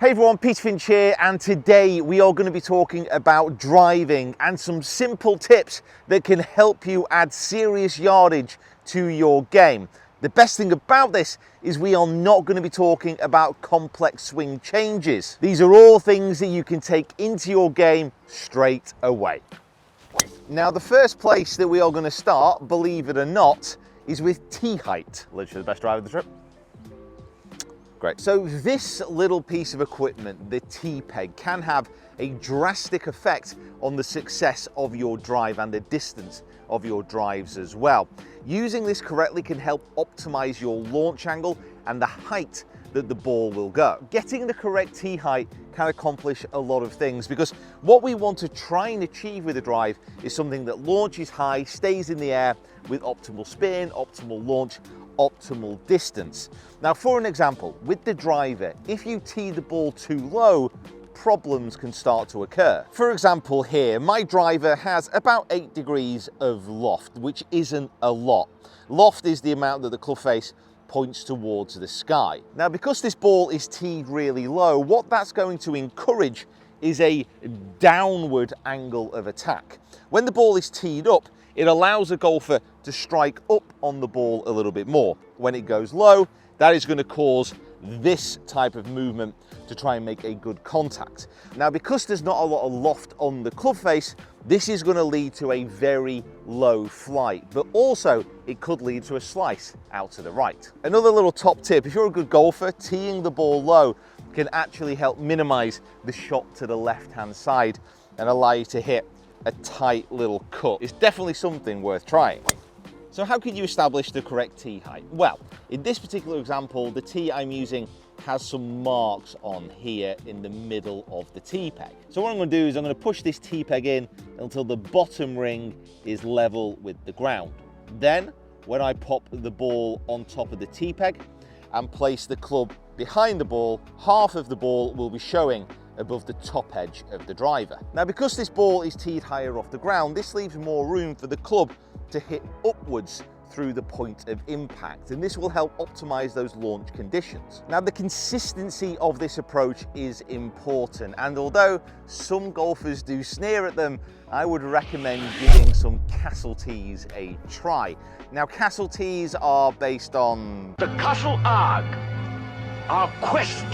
Hey everyone, Peter Finch here, and today we are going to be talking about driving and some simple tips that can help you add serious yardage to your game. The best thing about this is we are not going to be talking about complex swing changes. These are all things that you can take into your game straight away. Now, the first place that we are going to start, believe it or not, is with tee height. Literally the best drive of the trip. Great. So this little piece of equipment, the tee peg, can have a drastic effect on the success of your drive and the distance of your drives as well. Using this correctly can help optimize your launch angle and the height that the ball will go. Getting the correct tee height can accomplish a lot of things, because what we want to try and achieve with a drive is something that launches high, stays in the air with optimal spin, optimal launch, optimal distance. Now, for an example, with the driver, if you tee the ball too low, problems can start to occur. For example, here, my driver has about 8 degrees of loft, which isn't a lot. Loft is the amount that the club face points towards the sky. Now, because this ball is teed really low, what that's going to encourage is a downward angle of attack. When the ball is teed up, it allows a golfer to strike up on the ball a little bit more. When it goes low, that is going to cause this type of movement to try and make a good contact. Now, because there's not a lot of loft on the club face, this is going to lead to a very low flight, but also it could lead to a slice out to the right. Another little top tip: if you're a good golfer, teeing the ball low can actually help minimize the shot to the left-hand side and allow you to hit a tight little cut. It's definitely something worth trying. So how can you establish the correct tee height? Well, in this particular example, the tee I'm using has some marks on here in the middle of the tee peg. So what I'm going to do is I'm going to push this tee peg in until the bottom ring is level with the ground. Then, when I pop the ball on top of the tee peg and place the club behind the ball, half of the ball will be showing above the top edge of the driver. Now, because this ball is teed higher off the ground, this leaves more room for the club to hit upwards through the point of impact, and this will help optimize those launch conditions. Now, the consistency of this approach is important, and although some golfers do sneer at them, I would recommend giving some castle tees a try. Now, castle tees are based on the castle arg. Our quest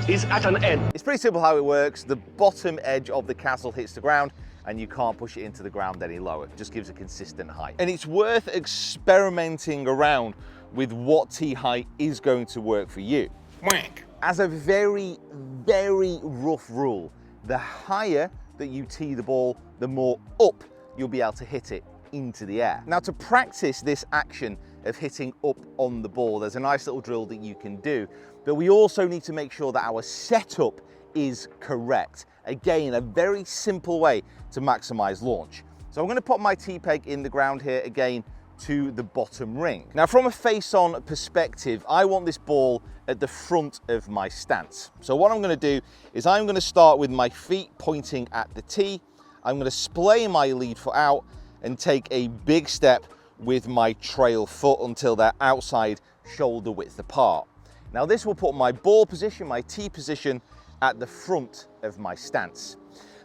is at an end. It's pretty simple how it works. The bottom edge of the castle hits the ground and you can't push it into the ground any lower. It just gives a consistent height. And it's worth experimenting around with what tee height is going to work for you. Whack. As a very, very rough rule, the higher that you tee the ball, the more up you'll be able to hit it into the air. Now, to practice this action of hitting up on the ball, there's a nice little drill that you can do, but we also need to make sure that our setup is correct. Again, a very simple way to maximize launch. So I'm going to put my tee peg in the ground here again to the bottom ring. Now, from a face-on perspective, I want this ball at the front of my stance. So what I'm going to do is I'm going to start with my feet pointing at the tee. I'm going to splay my lead foot out and take a big step with my trail foot until they're outside shoulder width apart. Now, this will put my ball position, my tee position, at the front of my stance.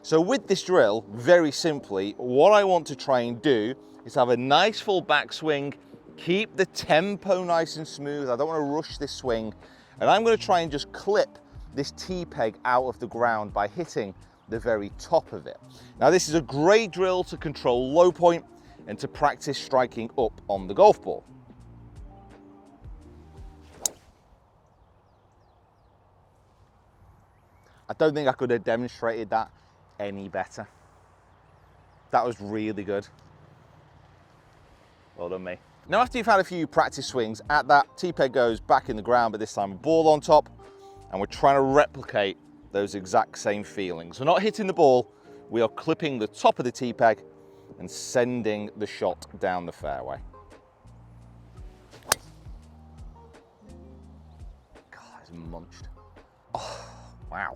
So with this drill, very simply, what I want to try and do is have a nice full backswing, keep the tempo nice and smooth. I don't want to rush this swing, and I'm going to try and just clip this tee peg out of the ground by hitting the very top of it. Now, this is a great drill to control low point and to practice striking up on the golf ball. I don't think I could have demonstrated that any better. That was really good. Well done, me. Now, after you've had a few practice swings at that, tee peg goes back in the ground, but this time a ball on top, and we're trying to replicate those exact same feelings. We're not hitting the ball, we are clipping the top of the tee peg and sending the shot down the fairway. God, it's munched. Oh, wow.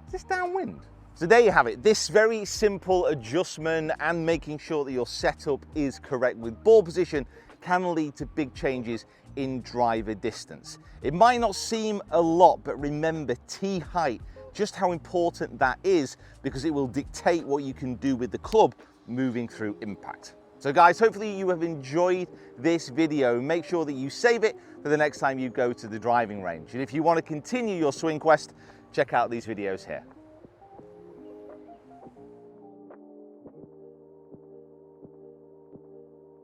Is this downwind? So there you have it. This very simple adjustment and making sure that your setup is correct with ball position can lead to big changes in driver distance. It might not seem a lot, but remember tee height, just how important that is, because it will dictate what you can do with the club moving through impact. So guys, hopefully you have enjoyed this video. Make sure that you save it for the next time you go to the driving range. And if you want to continue your swing quest, check out these videos here.